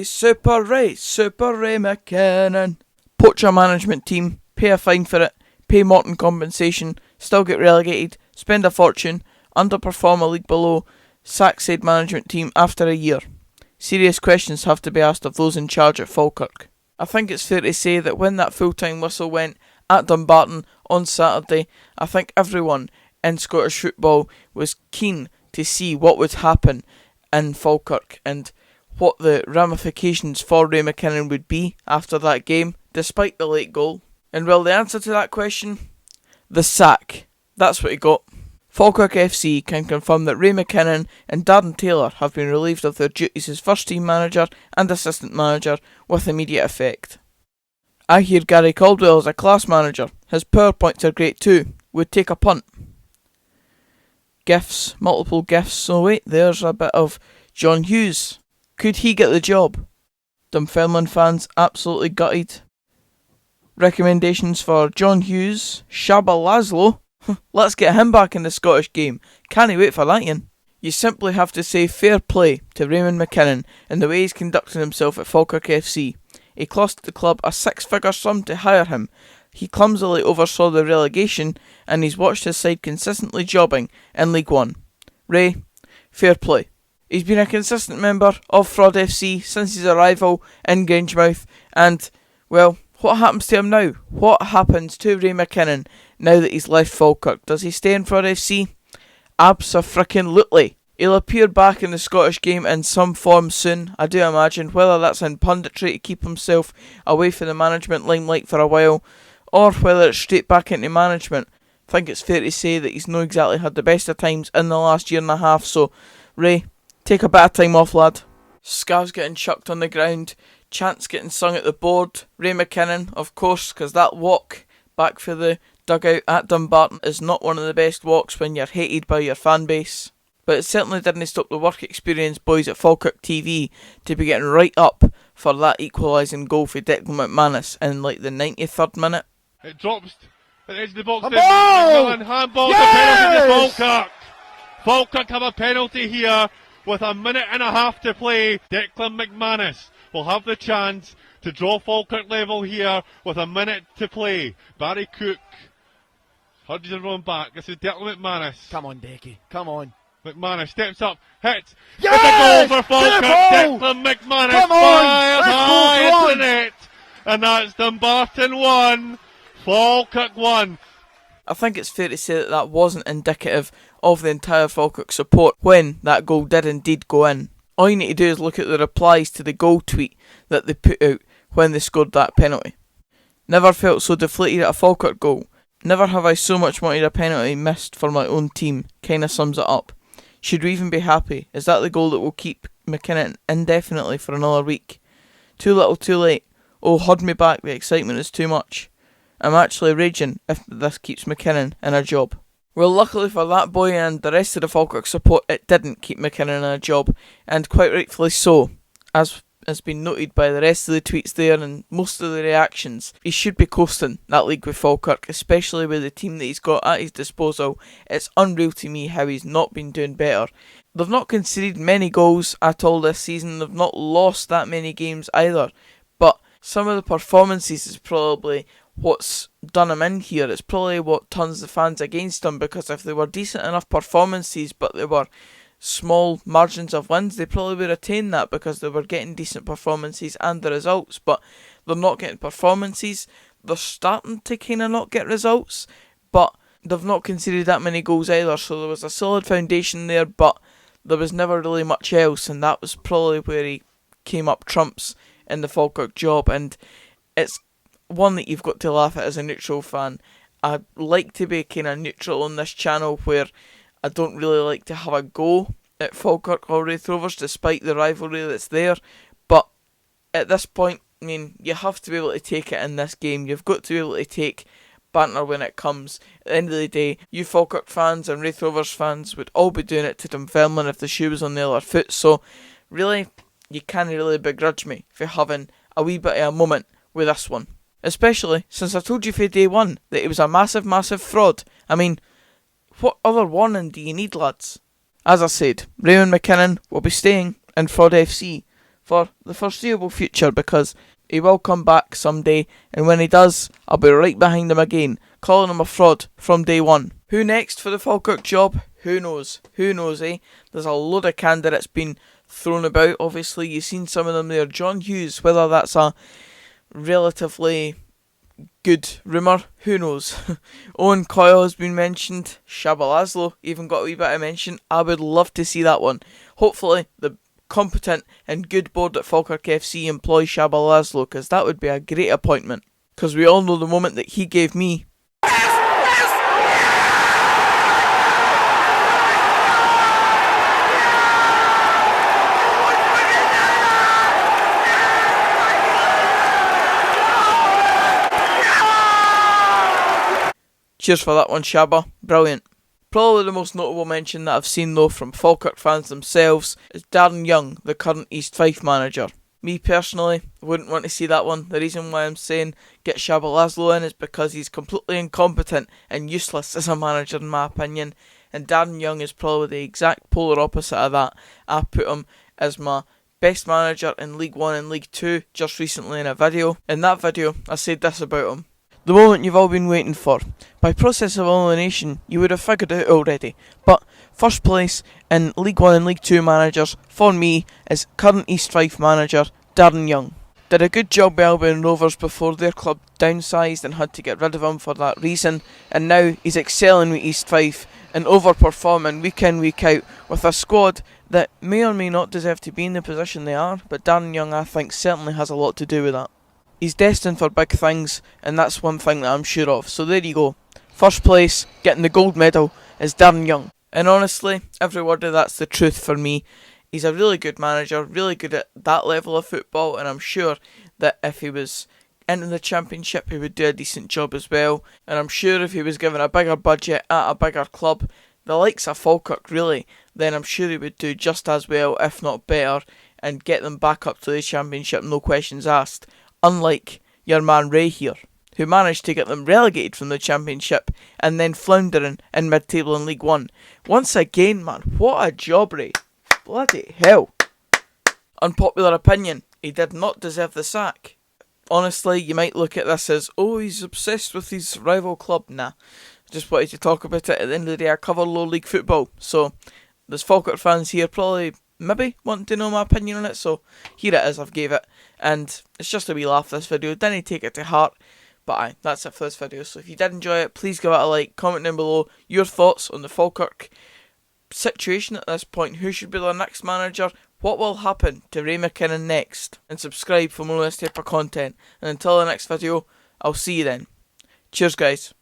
Super Ray Mckinnon. Poach a management team, pay a fine for it, pay Morton compensation, still get relegated, spend a fortune, underperform a league below, sack said management team after a year. Serious questions have to be asked of those in charge at Falkirk. I think it's fair to say that when that full-time whistle went at Dumbarton on Saturday, I think everyone in Scottish football was keen to see what would happen in Falkirk and what the ramifications for Ray Mckinnon would be after that game, despite the late goal. And well, the answer to that question? The sack. That's what he got. Falkirk FC can confirm that Ray Mckinnon and Darren Taylor have been relieved of their duties as first team manager and assistant manager with immediate effect. I hear Gary Caldwell is a class manager. His PowerPoints are great too. Would take a punt. Gifts, multiple gifts. Oh wait, there's a bit of John Hughes. Could he get the job? Dunfermline fans absolutely gutted. Recommendations for John Hughes, Shaba Laszlo. Let's get him back in the Scottish game. Can't wait for that, Ian. You simply have to say fair play to Raymond McKinnon and the way he's conducting himself at Falkirk FC. It cost the club a six-figure sum to hire him. He clumsily oversaw the relegation and he's watched his side consistently jobbing in League One. Ray, fair play. He's been a consistent member of Fraud FC since his arrival in Grangemouth and, well, what happens to him now? What happens to Ray McKinnon now that he's left Falkirk? Does he stay in Fraud FC? Abso-frickin-lutely. He'll appear back in the Scottish game in some form soon, I do imagine, whether that's in punditry to keep himself away from the management limelight for a while, or whether it's straight back into management. I think it's fair to say that he's not exactly had the best of times in the last year and a half, so Ray, take a bit of time off, lad. Scavs getting chucked on the ground, chants getting sung at the board. Ray McKinnon, of course, because that walk back for the dugout at Dumbarton is not one of the best walks when you're hated by your fan base. But it certainly didn't stop the work experience boys at Falkirk TV to be getting right up for that equalising goal for Declan McManus in like the 93rd minute. It drops at the edge of the box. Mckinnon handball, yes! The penalty to Falkirk. Falkirk have a penalty here with a minute and a half to play. Declan McManus will have the chance to draw Falkirk level here with a minute to play. Barry Cook hurries everyone back. This is Declan McManus. Come on, Decky. Come on. McManus steps up, hits. Yes! It's a goal for Falkirk. Declan McManus fires high into the net. And that's Dumbarton 1, Falkirk 1. I think it's fair to say that that wasn't indicative of the entire Falkirk support when that goal did indeed go in. All you need to do is look at the replies to the goal tweet that they put out when they scored that penalty. Never felt so deflated at a Falkirk goal. Never have I so much wanted a penalty missed for my own team. Kinda sums it up. Should we even be happy? Is that the goal that will keep McKinnon indefinitely for another week? Too little too late. Oh, hold me back, the excitement is too much. I'm actually raging if this keeps McKinnon in a job. Well, luckily for that boy and the rest of the Falkirk support, it didn't keep McKinnon in a job, and quite rightfully so, as has been noted by the rest of the tweets there and most of the reactions. He should be coasting that league with Falkirk, especially with the team that he's got at his disposal. It's unreal to me how he's not been doing better. They've not conceded many goals at all this season, they've not lost that many games either, but some of the performances is probably what's done him in here. It's probably what turns the fans against him, because if they were decent enough performances but they were small margins of wins, they probably would attain that because they were getting decent performances and the results, but they're not getting performances. They're starting to kind of not get results, but they've not conceded that many goals either, so there was a solid foundation there, but there was never really much else, and that was probably where he came up trumps in the Falkirk job, and it's one that you've got to laugh at as a neutral fan. I like to be kind of neutral on this channel, where I don't really like to have a go at Falkirk or Raith Rovers despite the rivalry that's there, but at this point, I mean, you have to be able to take it in this game. You've got to be able to take banter when it comes. At the end of the day, you Falkirk fans and Raith Rovers fans would all be doing it to Dunfermline if the shoe was on the other foot, so really, you can't really begrudge me for having a wee bit of a moment with this one. Especially since I told you from day one that it was a massive, massive fraud. I mean, what other warning do you need, lads? As I said, Raymond McKinnon will be staying in Fraud FC for the foreseeable future, because he will come back someday, and when he does, I'll be right behind him again, calling him a fraud from day one. Who next for the Falkirk job? Who knows? Who knows, eh? There's a load of candidates being thrown about. Obviously, you've seen some of them there. John Hughes, whether that's a relatively good rumour, who knows? Owen Coyle has been mentioned. Shaba Laszlo even got a wee bit of mention. I would love to see that one. Hopefully, the competent and good board at Falkirk FC employ Shaba Laszlo, because that would be a great appointment. Because we all know the moment that he gave me. Cheers for that one, Shaba. Brilliant. Probably the most notable mention that I've seen though from Falkirk fans themselves is Darren Young, the current East Fife manager. Me personally, wouldn't want to see that one. The reason why I'm saying get Shaba Laszlo in is because he's completely incompetent and useless as a manager in my opinion. And Darren Young is probably the exact polar opposite of that. I put him as my best manager in League 1 and League 2 just recently in a video. In that video, I said this about him. The moment you've all been waiting for. By process of elimination, you would have figured it out already. But first place in League 1 and League 2 managers for me is current East Fife manager Darren Young. Did a good job with Albion Rovers before their club downsized and had to get rid of him for that reason. And now he's excelling with East Fife and overperforming week in, week out with a squad that may or may not deserve to be in the position they are. But Darren Young, I think, certainly has a lot to do with that. He's destined for big things, and that's one thing that I'm sure of. So there you go. First place, getting the gold medal, is Darren Young. And honestly, every word of that's the truth for me. He's a really good manager, really good at that level of football, and I'm sure that if he was into the Championship, he would do a decent job as well. And I'm sure if he was given a bigger budget at a bigger club, the likes of Falkirk really, then I'm sure he would do just as well, if not better, and get them back up to the Championship, no questions asked. Unlike your man Ray here, who managed to get them relegated from the Championship and then floundering in mid-table in League 1. Once again, man, what a job, Ray. Bloody hell. Unpopular opinion, he did not deserve the sack. Honestly, you might look at this as, oh, he's obsessed with his rival club. Nah, just wanted to talk about it. At the end of the day, I cover low league football, so there's Falkirk fans here probably maybe wanting to know my opinion on it, so here it is, I've gave it, and it's just a wee laugh this video, didn't take it to heart, but aye, that's it for this video. So if you did enjoy it, please give it a like, comment down below your thoughts on the Falkirk situation at this point, who should be their next manager, what will happen to Ray Mckinnon next, and subscribe for more of this type of content, and until the next video, I'll see you then. Cheers guys.